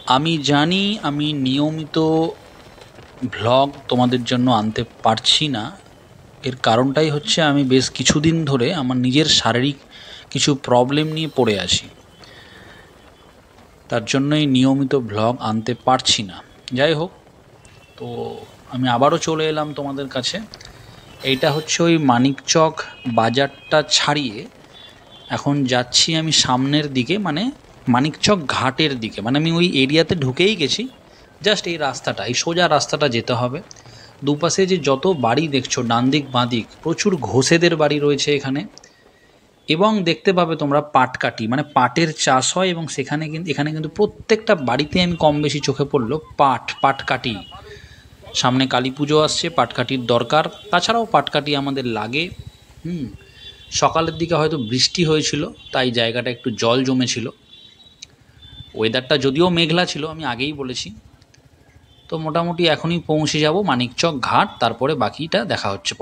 আমি জানি আমি নিয়মিত ভ্লগ তোমাদের জন্য আনতে পারছি না। এর কারণটাই হচ্ছে আমি বেশ কিছুদিন ধরে আমার নিজের শারীরিক কিছু প্রবলেম নিয়ে পড়ে আছি, তার জন্যই নিয়মিত ভ্লগ আনতে পারছি না। যাই হোক, তো আমি আবারও চলে এলাম তোমাদের কাছে। এইটা হচ্ছে ওই মানিকচক বাজারটা ছাড়িয়ে এখন যাচ্ছি আমি সামনের দিকে, মানে মানিকচক ঘাটের দিকে। মানে আমি ওই এরিয়াতে ঢুকেই গেছি, জাস্ট এই রাস্তাটা, এই সোজা রাস্তাটা যেতে হবে। দুপাশে যে যত বাড়ি দেখছো, ডান দিক বাঁ দিক, প্রচুর ঘোষেদের বাড়ি রয়েছে এখানে। এবং দেখতে পাবে তোমরা পাটকাঠি, মানে পাটের চাষ হয়, এবং এখানে কিন্তু প্রত্যেকটা বাড়িতে আমি কম বেশি চোখে পড়লো পাটকাঠি। সামনে কালী পুজো আসছে, পাটকাঠির দরকার। তাছাড়াও পাটকাঠি আমাদের লাগে। হুম। সকালের দিকে হয়তো বৃষ্টি হয়েছিল, তাই জায়গাটা একটু জল জমেছিল। ওয়েদারটা যদিও মেঘলা ছিল, আমি আগেই বলেছি। তো মোটামুটি এখনই পৌঁছে যাব মানিকচক ঘাট, তারপরে বাকিটা দেখা হচ্ছে পরে।